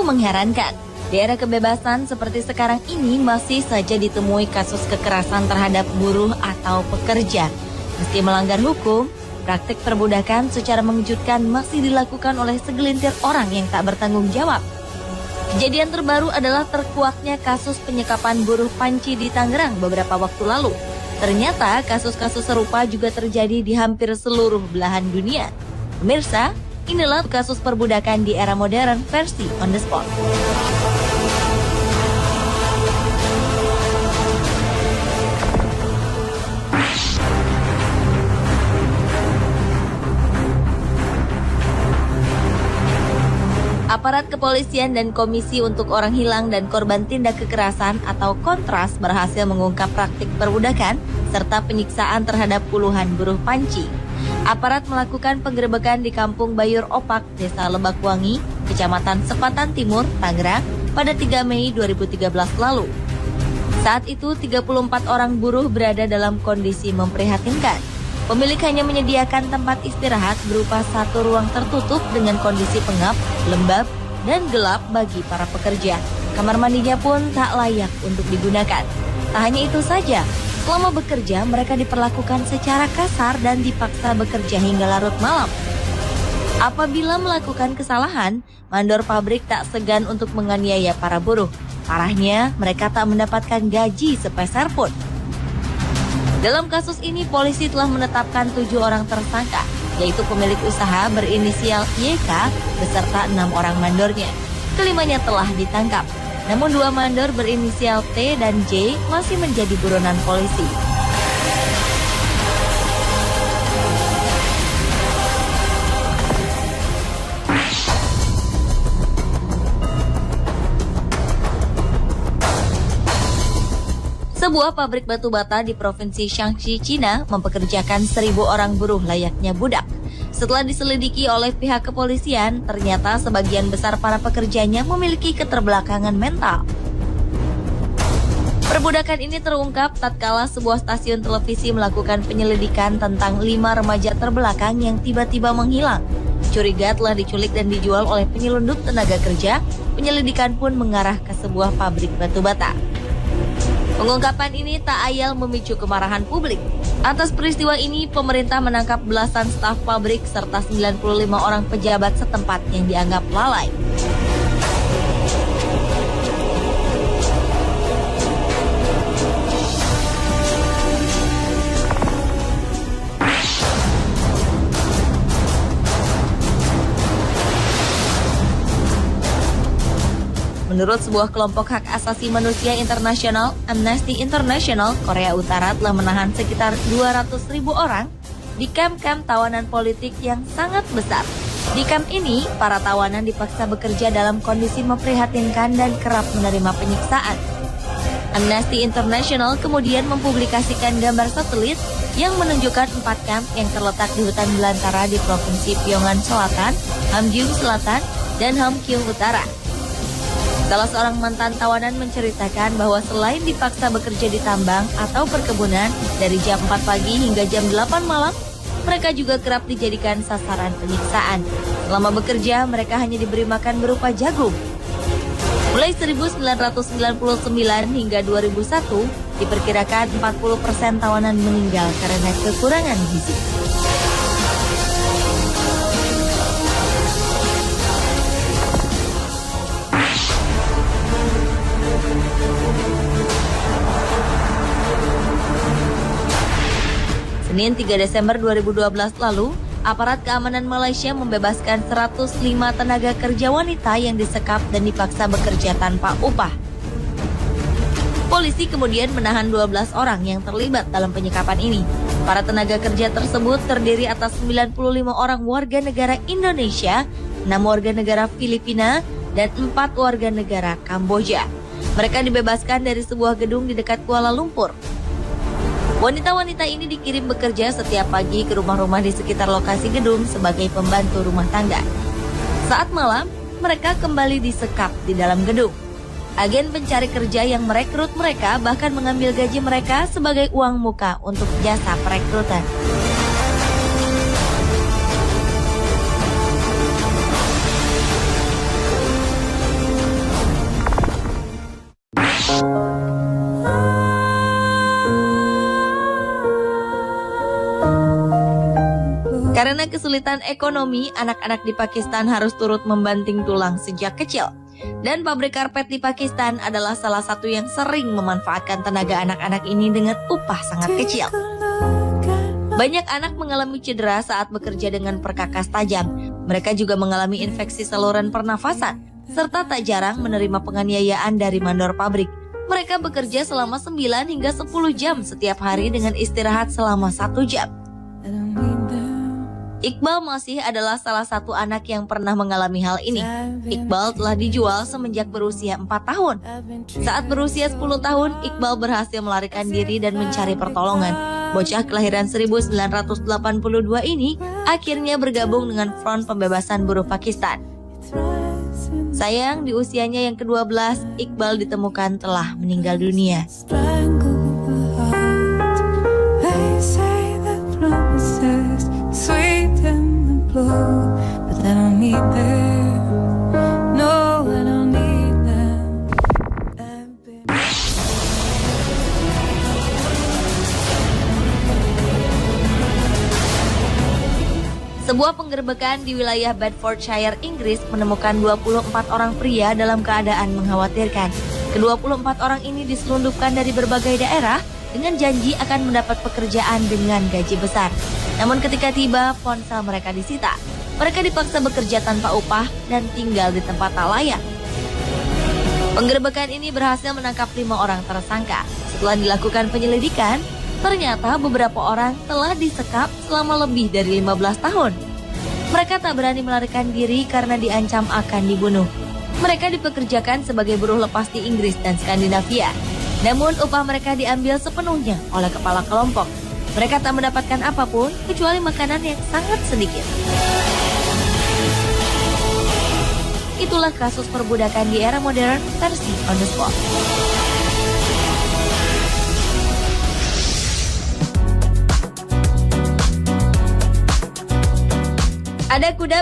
mengherankan. Di era kebebasan seperti sekarang ini masih saja ditemui kasus kekerasan terhadap buruh atau pekerja. Meski melanggar hukum, praktik perbudakan secara mengejutkan masih dilakukan oleh segelintir orang yang tak bertanggung jawab. Kejadian terbaru adalah terkuaknya kasus penyekapan buruh panci di Tangerang beberapa waktu lalu. Ternyata kasus-kasus serupa juga terjadi di hampir seluruh belahan dunia. Pemirsa, inilah kasus perbudakan di era modern versi On The Spot. Aparat kepolisian dan Komisi untuk Orang Hilang dan Korban Tindak Kekerasan atau Kontras berhasil mengungkap praktik perbudakan serta penyiksaan terhadap puluhan buruh panci. Aparat melakukan penggerebekan di Kampung Bayur Opak, Desa Lebakwangi, Kecamatan Sepatan Timur, Tangerang pada 3 Mei 2013 lalu. Saat itu 34 orang buruh berada dalam kondisi memprihatinkan. Pemilik hanya menyediakan tempat istirahat berupa satu ruang tertutup dengan kondisi pengap, lembab, dan gelap bagi para pekerja. Kamar mandinya pun tak layak untuk digunakan. Tak hanya itu saja, selama bekerja mereka diperlakukan secara kasar dan dipaksa bekerja hingga larut malam. Apabila melakukan kesalahan, mandor pabrik tak segan untuk menganiaya para buruh. Parahnya, mereka tak mendapatkan gaji sepeser pun. Dalam kasus ini, polisi telah menetapkan 7 orang tersangka, yaitu pemilik usaha berinisial YK beserta 6 orang mandornya. Kelimanya telah ditangkap, namun 2 mandor berinisial T dan J masih menjadi buronan polisi. Sebuah pabrik batu bata di Provinsi Shaanxi, Cina mempekerjakan 1.000 orang buruh layaknya budak. Setelah diselidiki oleh pihak kepolisian, ternyata sebagian besar para pekerjanya memiliki keterbelakangan mental. Perbudakan ini terungkap tatkala sebuah stasiun televisi melakukan penyelidikan tentang 5 remaja terbelakang yang tiba-tiba menghilang. Curiga telah diculik dan dijual oleh penyelundup tenaga kerja. Penyelidikan pun mengarah ke sebuah pabrik batu bata. Pengungkapan ini tak ayal memicu kemarahan publik. Atas peristiwa ini, pemerintah menangkap belasan staf pabrik serta 95 orang pejabat setempat yang dianggap lalai. Menurut sebuah kelompok hak asasi manusia internasional, Amnesty International, Korea Utara telah menahan sekitar 200.000 orang di kamp-kamp tawanan politik yang sangat besar. Di kamp ini, para tawanan dipaksa bekerja dalam kondisi memprihatinkan dan kerap menerima penyiksaan. Amnesty International kemudian mempublikasikan gambar satelit yang menunjukkan 4 kamp yang terletak di hutan belantara di Provinsi Pyongan Selatan, Hamgyong Selatan, dan Hamgyong Utara. Salah seorang mantan tawanan menceritakan bahwa selain dipaksa bekerja di tambang atau perkebunan dari jam 4 pagi hingga jam 8 malam, mereka juga kerap dijadikan sasaran penyiksaan. Selama bekerja, mereka hanya diberi makan berupa jagung. Mulai 1999 hingga 2001, diperkirakan 40% tawanan meninggal karena kekurangan gizi. Senin 3 Desember 2012 lalu, aparat keamanan Malaysia membebaskan 105 tenaga kerja wanita yang disekap dan dipaksa bekerja tanpa upah. Polisi kemudian menahan 12 orang yang terlibat dalam penyekapan ini. Para tenaga kerja tersebut terdiri atas 95 orang warga negara Indonesia, 6 warga negara Filipina, dan 4 warga negara Kamboja. Mereka dibebaskan dari sebuah gedung di dekat Kuala Lumpur. Wanita-wanita ini dikirim bekerja setiap pagi ke rumah-rumah di sekitar lokasi gedung sebagai pembantu rumah tangga. Saat malam, mereka kembali disekap di dalam gedung. Agen pencari kerja yang merekrut mereka bahkan mengambil gaji mereka sebagai uang muka untuk jasa perekrutan. Karena kesulitan ekonomi, anak-anak di Pakistan harus turut membanting tulang sejak kecil. Dan pabrik karpet di Pakistan adalah salah satu yang sering memanfaatkan tenaga anak-anak ini dengan upah sangat kecil. Banyak anak mengalami cedera saat bekerja dengan perkakas tajam. Mereka juga mengalami infeksi saluran pernafasan, serta tak jarang menerima penganiayaan dari mandor pabrik. Mereka bekerja selama 9 hingga 10 jam setiap hari dengan istirahat selama 1 jam. Iqbal masih adalah salah satu anak yang pernah mengalami hal ini. Iqbal telah dijual semenjak berusia 4 tahun. Saat berusia 10 tahun, Iqbal berhasil melarikan diri dan mencari pertolongan. Bocah kelahiran 1982 ini akhirnya bergabung dengan Front Pembebasan Buruh Pakistan. Sayang, di usianya yang ke-12, Iqbal ditemukan telah meninggal dunia. Sebuah penggerbekan di wilayah Bedfordshire, Inggris menemukan 24 orang pria dalam keadaan mengkhawatirkan. Ke-24 orang ini diselundupkan dari berbagai daerah dengan janji akan mendapat pekerjaan dengan gaji besar. Namun ketika tiba, ponsel mereka disita. Mereka dipaksa bekerja tanpa upah dan tinggal di tempat tak layak. Penggerbekan ini berhasil menangkap 5 orang tersangka. Setelah dilakukan penyelidikan, ternyata beberapa orang telah disekap selama lebih dari 15 tahun. Mereka tak berani melarikan diri karena diancam akan dibunuh. Mereka dipekerjakan sebagai buruh lepas di Inggris dan Skandinavia. Namun upah mereka diambil sepenuhnya oleh kepala kelompok. Mereka tak mendapatkan apapun kecuali makanan yang sangat sedikit. Itulah kasus perbudakan di era modern versi On The Spot. Ada kuda